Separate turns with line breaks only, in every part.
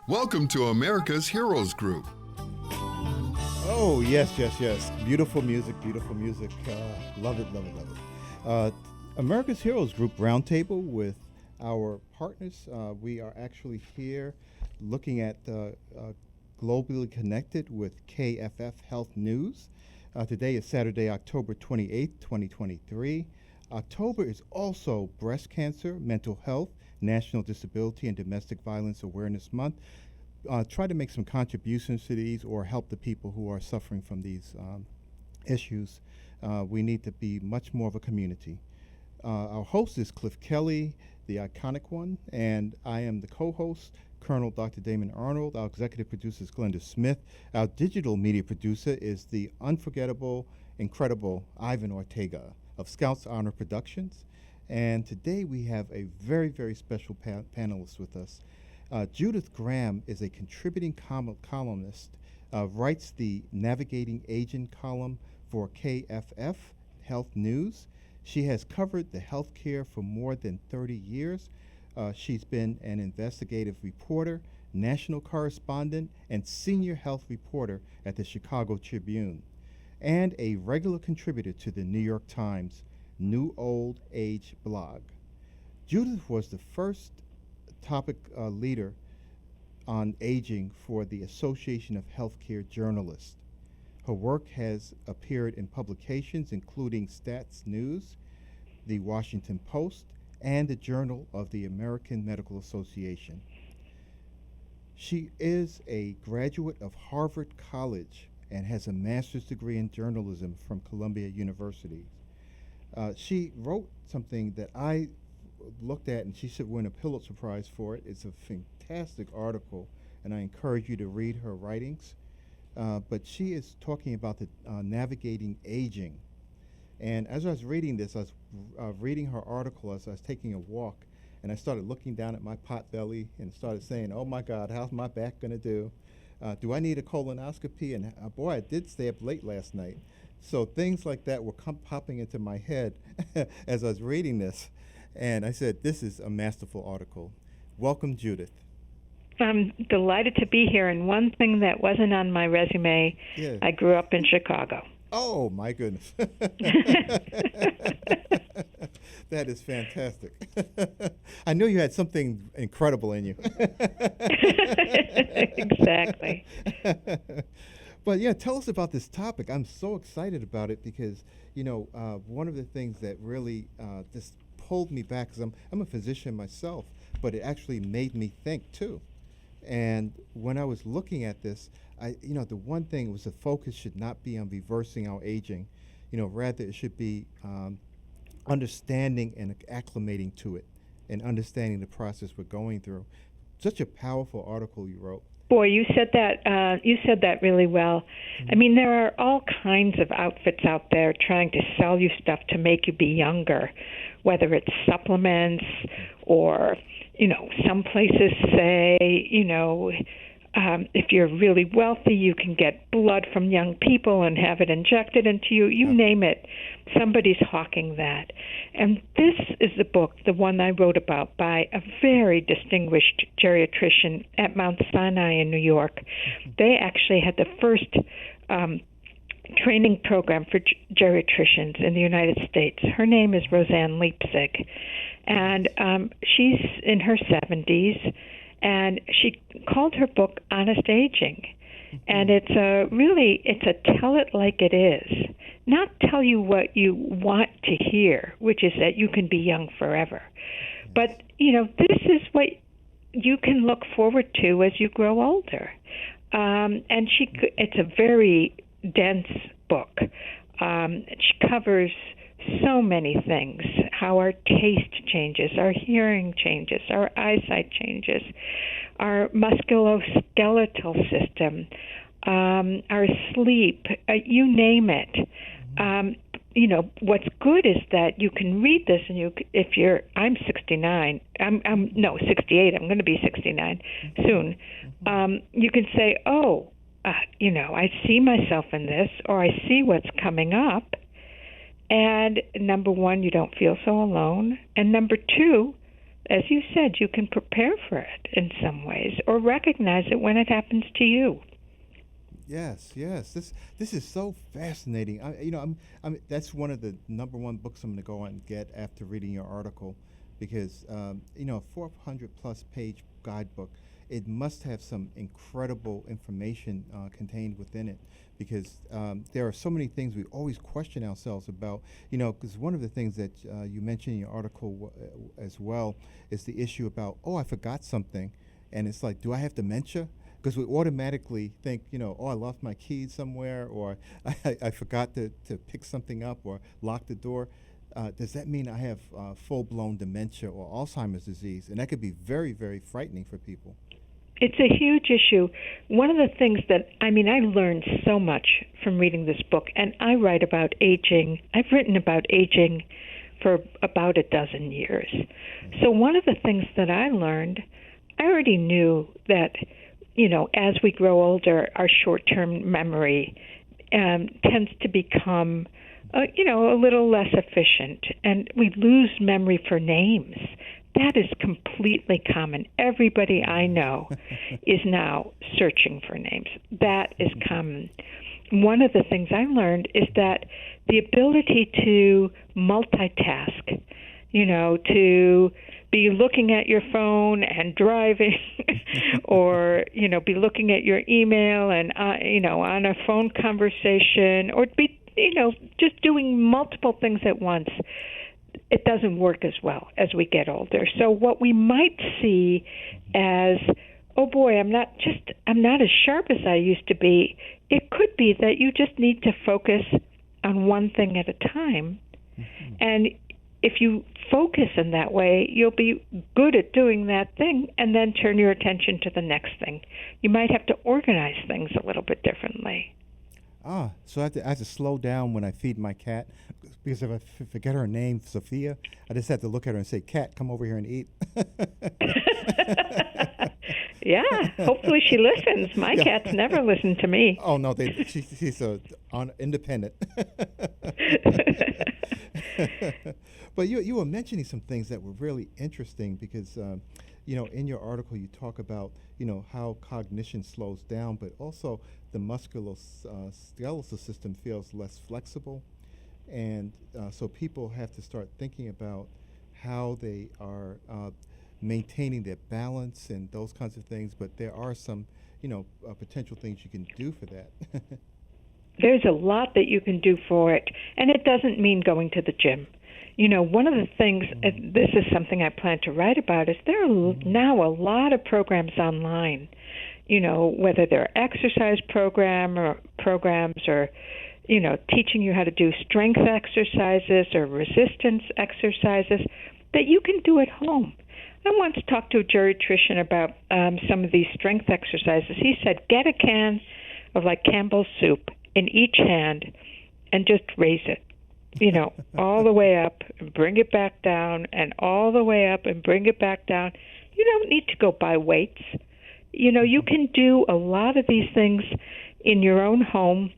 Welcome to America's Heroes Group.
Oh, yes. Beautiful music. Love it. America's Heroes Group Roundtable with our partners. We are actually here looking at Globally Connected with KFF Health News. Today is Saturday, October 28th, 2023. October is also Breast Cancer, Mental Health, National Disability and Domestic Violence Awareness Month. Try to make some contributions to these or help the people who are suffering from these issues. We need to be much more of a community. Our host is Cliff Kelley, the iconic one, and I am the co-host, Colonel Dr. Damon Arnold. Our executive producer is Glenda Smith. Our digital media producer is the unforgettable, incredible Ivan Ortega of Scouts Honor Productions. And today we have a very, very special panelist with us. Judith Graham is a contributing columnist, writes the Navigating Aging column for KFF Health News. She has covered the healthcare for more than 30 years. She's been an investigative reporter, national correspondent, and senior health reporter at the Chicago Tribune, and a regular contributor to the New York Times New Old Age blog. Judith was the first topic leader on aging for the Association of Healthcare Journalists. Her work has appeared in publications including Stats News, the Washington Post, and the Journal of the American Medical Association. She is a graduate of Harvard College and has a master's degree in journalism from Columbia University. She wrote something that I looked at, and she should win a Pulitzer Prize for it. It's a fantastic article, and I encourage you to read her writings. But she is talking about the navigating aging. And as I was reading this, I was reading her article as I was taking a walk, and I started looking down at my pot belly and started saying, oh my God, how's my back gonna do? Do I need a colonoscopy? And boy, I did stay up late last night. So things like that were popping into my head as I was reading this. And I said, this is a masterful article. Welcome, Judith.
I'm delighted to be here. And one thing that wasn't on my resume, yeah. I grew up in Chicago.
Oh, my goodness. That is fantastic. I knew you had something incredible in you.
Exactly.
But yeah, tell us about this topic. I'm so excited about it because, one of the things that really just pulled me back, because I'm a physician myself, but it actually made me think too. And when I was looking at this, the one thing was the focus should not be on reversing our aging, rather it should be understanding and acclimating to it and understanding the process we're going through. Such a powerful article you wrote.
Boy, you said that really well. Mm-hmm. I mean, there are all kinds of outfits out there trying to sell you stuff to make you be younger, whether it's supplements or, some places say, if you're really wealthy, you can get blood from young people and have it injected into you. You name it, somebody's hawking that. And this is the book, the one I wrote about, by a very distinguished geriatrician at Mount Sinai in New York. They actually had the first training program for geriatricians in the United States. Her name is Roseanne Leipzig, and she's in her 70s. And she called her book Honest Aging. And it's a tell it like it is. Not tell you what you want to hear, which is that you can be young forever. But, this is what you can look forward to as you grow older. And it's a very dense book. She covers so many things, how our taste changes, our hearing changes, our eyesight changes, our musculoskeletal system, our sleep, you name it. What's good is that you can read this, and I'm 69, 68, I'm going to be 69 soon. You can say, I see myself in this, or I see what's coming up. And number one, you don't feel so alone. And number two, as you said, you can prepare for it in some ways or recognize it when it happens to you.
Yes, yes. This is so fascinating. That's one of the number one books I'm going to go out and get after reading your article, because a 400 plus page guidebook, it must have some incredible information contained within it, because there are so many things we always question ourselves about. Because one of the things that you mentioned in your article as well is the issue about, oh, I forgot something, and it's like, do I have dementia? Because we automatically think, oh, I lost my keys somewhere, or I forgot to pick something up or lock the door. Does that mean I have full-blown dementia or Alzheimer's disease? And that could be very, very frightening for people.
It's a huge issue. One of the things that, I learned so much from reading this book, and I write about aging. I've written about aging for about a dozen years. So one of the things that I learned, I already knew that, as we grow older, our short-term memory tends to become, a little less efficient, and we lose memory for names. That is completely common. Everybody I know is now searching for names. That is common. One of the things I learned is that the ability to multitask, to be looking at your phone and driving, or be looking at your email and on a phone conversation, or be just doing multiple things at once. It doesn't work as well as we get older. So what we might see as, oh boy, I'm not as sharp as I used to be. It could be that you just need to focus on one thing at a time. Mm-hmm. And if you focus in that way, you'll be good at doing that thing and then turn your attention to the next thing. You might have to organize things a little bit differently.
So I have to slow down when I feed my cat, because if I forget her name, Sophia, I just have to look at her and say, "Cat, come over here and eat."
Yeah, hopefully she listens. My cats never listen to me.
Oh no, she's independent. But you were mentioning some things that were really interesting, because in your article you talk about how cognition slows down, but also the musculoskeletal system feels less flexible, and so people have to start thinking about how they are maintaining their balance and those kinds of things. But there are some potential things you can do for that.
There's a lot that you can do for it, and it doesn't mean going to the gym. One of the things, this is something I plan to write about, is there are now a lot of programs online, whether they're exercise programs or, teaching you how to do strength exercises or resistance exercises that you can do at home. I once talked to a geriatrician about some of these strength exercises. He said, get a can of Campbell's soup in each hand and just raise it. All the way up and bring it back down, and all the way up and bring it back down. You don't need to go buy weights. You can do a lot of these things in your own home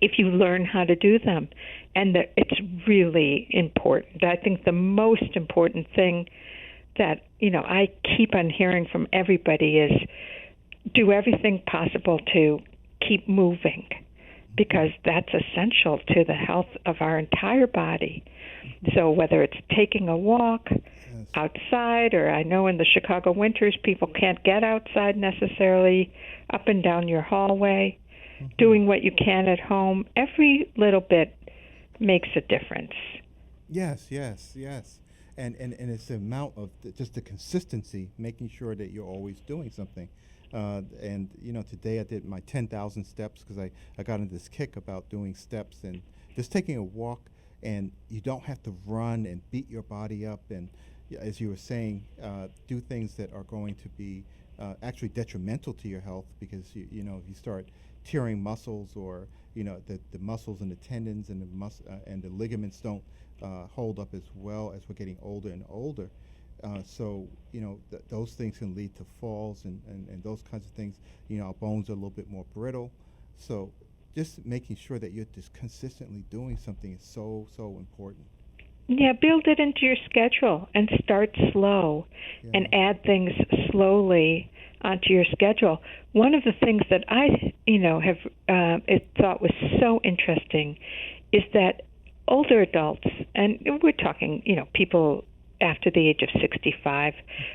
if you learn how to do them. And it's really important. I think the most important thing that, I keep on hearing from everybody is do everything possible to keep moving, because that's essential to the health of our entire body. So whether it's taking a walk outside, or I know in the Chicago winters people can't get outside necessarily, up and down your hallway, doing what you can at home, every little bit makes a difference.
Yes. And it's the amount of just the consistency, making sure that you're always doing something. And today I did my 10,000 steps, because I got into this kick about doing steps and just taking a walk, and you don't have to run and beat your body up, and as you were saying, do things that are going to be actually detrimental to your health, because if you start tearing muscles, or the muscles and the tendons and the ligaments don't hold up as well as we're getting older and older. So those things can lead to falls and those kinds of things. Our bones are a little bit more brittle. So just making sure that you're just consistently doing something is so important.
Yeah, build it into your schedule and start slow and add things slowly onto your schedule. One of the things that I, have thought was so interesting is that older adults, and we're talking, people after the age of 65,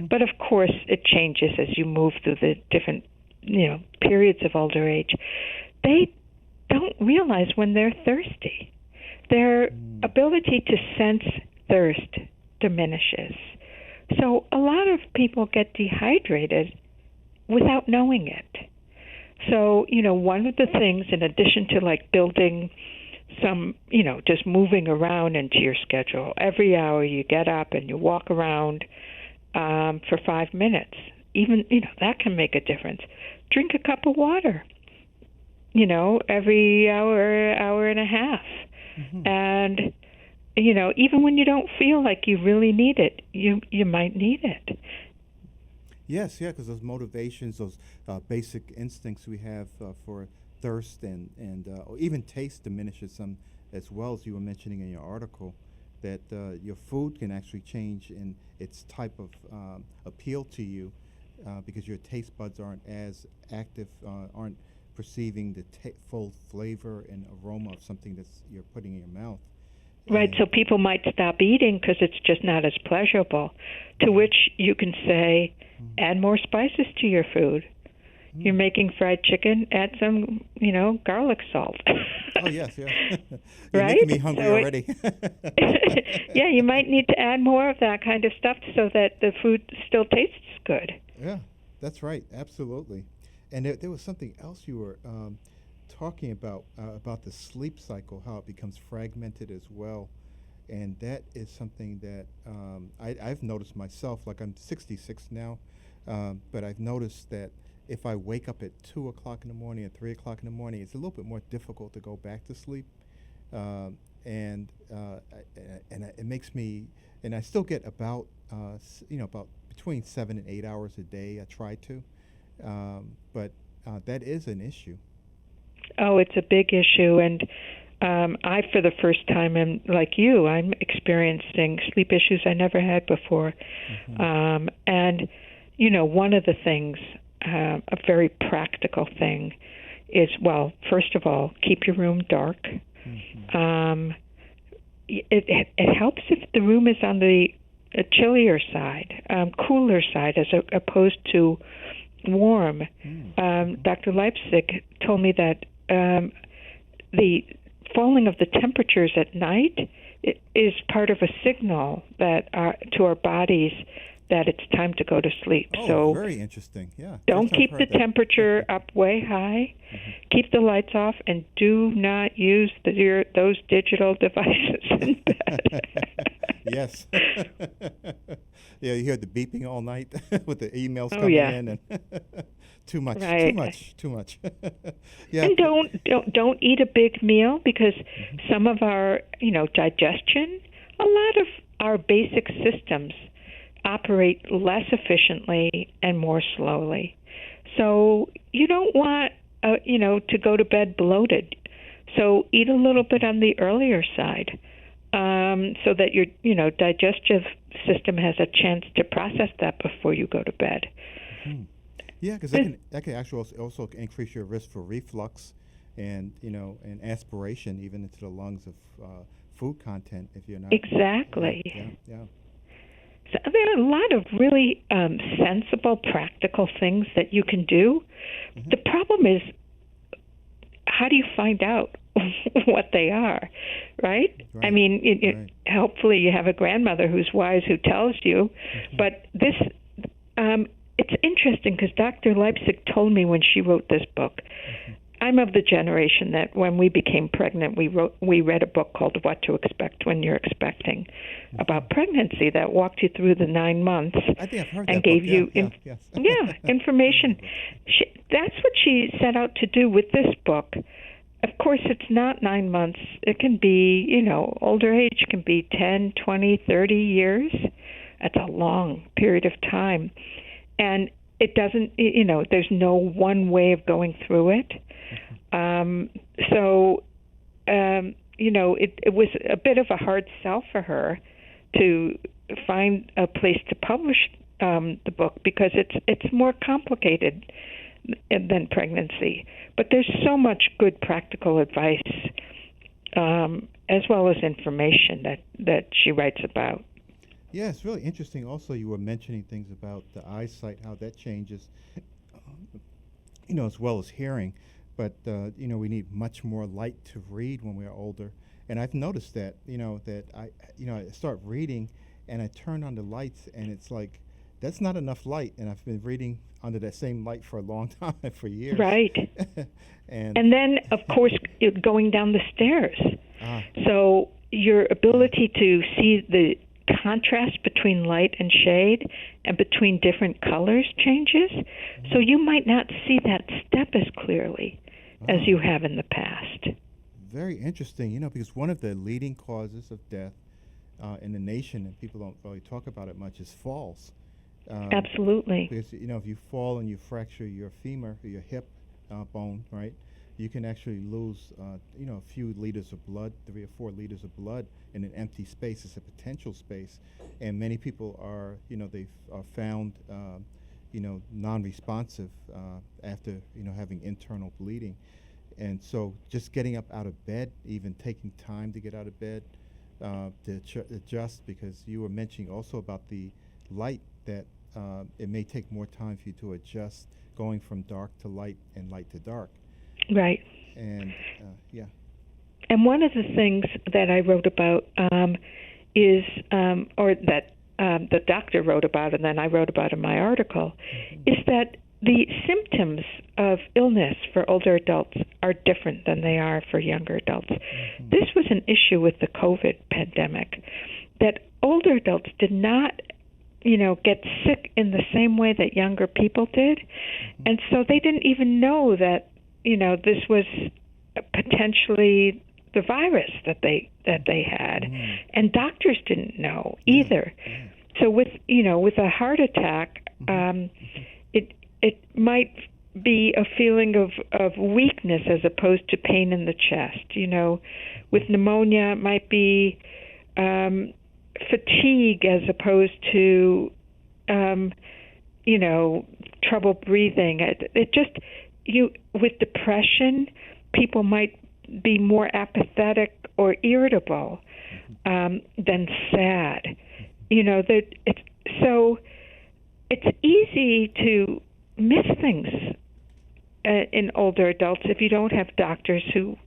but of course it changes as you move through the different, periods of older age. They don't realize when they're thirsty. Their ability to sense thirst diminishes. So a lot of people get dehydrated without knowing it. So, one of the things, in addition to like building some, just moving around into your schedule, every hour you get up and you walk around for 5 minutes, even, that can make a difference. Drink a cup of water, every hour and a half. And, even when you don't feel like you really need it, you might need it.
Yes, yeah, because those motivations, those basic instincts we have for thirst and even taste diminishes some as well, as you were mentioning in your article, that your food can actually change in its type of appeal to you because your taste buds aren't as active, aren't perceiving the full flavor and aroma of something that's you're putting in your mouth.
Right, so people might stop eating because it's just not as pleasurable, to which you can say, add more spices to your food. You're making fried chicken, add some, garlic salt.
Oh, yes, yeah. You're
right?
making me hungry already.
Yeah, you might need to add more of that kind of stuff so that the food still tastes good.
Yeah, that's right, absolutely. And there was something else you were talking about the sleep cycle, how it becomes fragmented as well. And that is something that I've noticed myself. Like, I'm 66 now, but I've noticed that if I wake up at 2 o'clock in the morning or 3 o'clock in the morning, it's a little bit more difficult to go back to sleep. And it makes me, and I still get about between 7 and 8 hours a day. I try to. But that is an issue.
Oh, it's a big issue, and I, for the first time, am like you. I'm experiencing sleep issues I never had before, and one of the things, a very practical thing, is, well, first of all, keep your room dark. It helps if the room is on the chillier side, cooler side, as opposed to warm. Dr. Leipzig told me that the falling of the temperatures at night is part of a signal that to our bodies that it's time to go to sleep.
Oh,
so
very interesting. Yeah.
Don't keep the temperature up way high. Keep the lights off, and do not use those digital devices in bed.
Yes. Yeah, you hear the beeping all night with the emails
Oh,
coming
yeah.
in, and too much,
Right.
too much. Yeah.
And don't eat a big meal, because some of our digestion, a lot of our basic systems operate less efficiently and more slowly. So you don't want to go to bed bloated. So eat a little bit on the earlier side, so that your digestive system has a chance to process that before you go to bed.
Yeah, because that can actually also increase your risk for reflux and aspiration even into the lungs of food content if you're not.
Exactly.
Yeah.
So there are a lot of really sensible, practical things that you can do. The problem is, how do you find out what they are, right? I mean, hopefully you have a grandmother who's wise who tells you, but this, it's interesting because Dr. Leipzig told me when she wrote this book, I'm of the generation that when we became pregnant, we read a book called What to Expect When You're Expecting, about pregnancy, that walked you through the 9 months.
I think I've heard
and
that
gave
book.
you information. That's what she set out to do with this book. Of course, it's not 9 months. It can be, older age can be 10, 20, 30 years. That's a long period of time. And it doesn't, there's no one way of going through it. it was a bit of a hard sell for her to find a place to publish the book because it's more complicated than pregnancy. But there's so much good practical advice as well as information that she writes about.
Yeah, it's really interesting. Also, you were mentioning things about the eyesight, how that changes, as well as hearing. But, we need much more light to read when we're older. And I've noticed that, that I start reading and I turn on the lights and it's like, that's not enough light. And I've been reading under that same light for a long time, for years.
Right. and then, of course, going down the stairs. So your ability to see the contrast between light and shade and between different colors changes. So you might not see that step as clearly as you have in the past.
Very interesting, because one of the leading causes of death in the nation, and people don't really talk about it much, is falls.
Absolutely.
Because, if you fall and you fracture your femur, your hip bone, right, you can actually lose, a few liters of blood, 3 or 4 liters of blood in an empty space. It's a potential space. And many people are, they've found, non-responsive after, having internal bleeding. And so just getting up out of bed, even taking time to get out of bed, to adjust, because you were mentioning also about the light, that it may take more time for you to adjust going from dark to light and light to dark.
Right.
And, yeah.
And one of the things that I wrote about is, or that the doctor wrote about and then I wrote about in my article, is that the symptoms of illness for older adults are different than they are for younger adults. This was an issue with the COVID pandemic, that older adults did not, get sick in the same way that younger people did. And so they didn't even know that, this was potentially the virus that they had. And doctors didn't know either. So with a heart attack, it might be a feeling of weakness as opposed to pain in the chest. With pneumonia, it might be fatigue as opposed to, trouble breathing. It just, with depression, people might be more apathetic or irritable than sad. So it's easy to miss things in older adults if you don't have doctors who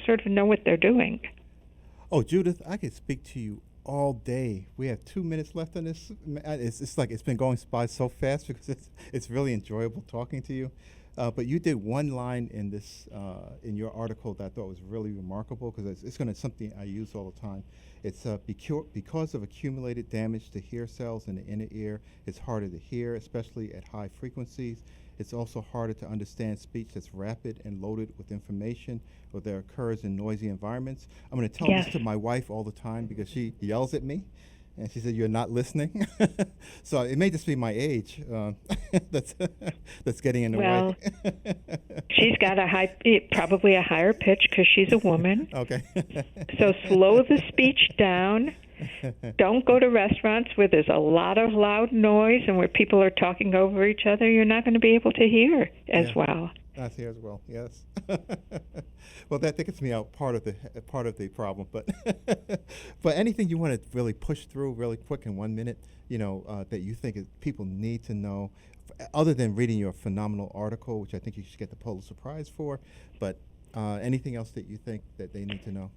sort of know what they're doing.
Oh, Judith, I could speak to you all day. We have 2 minutes left on this. It's like it's been going by so fast because it's really enjoyable talking to you. But you did one line in this in your article that I thought was really remarkable, because it's going to something I use all the time. It's because of accumulated damage to hair cells in the inner ear, it's harder to hear, especially at high frequencies. It's also harder to understand speech that's rapid and loaded with information or that occurs in noisy environments. I'm going to tell this to my wife all the time because she yells at me. And she said, "You're not listening." So it may just be my age that's getting in the way.
She's got probably a higher pitch because she's a woman.
Okay.
So slow the speech down. Don't go to restaurants where there's a lot of loud noise and where people are talking over each other. You're not going to be able to hear as well.
Not hear as well. Yes. Well, that gets me out part of the problem, but but anything you want to really push through really quick in 1 minute, that you think people need to know, other than reading your phenomenal article, which I think you should get the Pulitzer Prize for, but anything else that you think that they need to know?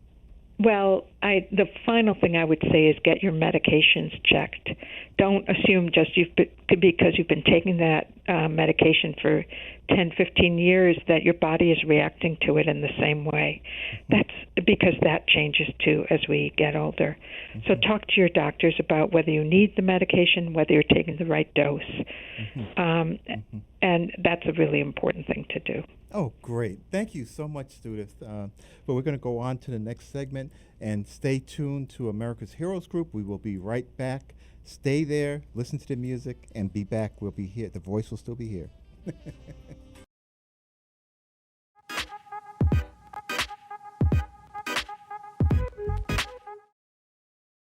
Well, the final thing I would say is get your medications checked. Don't assume just because you've been taking that medication for 10, 15 years that your body is reacting to it in the same way. That's because that changes too as we get older. So talk to your doctors about whether you need the medication, whether you're taking the right dose. And that's a really important thing to do.
Oh, great. Thank you so much, Judith. But we're going to go on to the next segment, and stay tuned to America's Heroes Group. We will be right back. Stay there, listen to the music, and be back. We'll be here. The voice will still be here.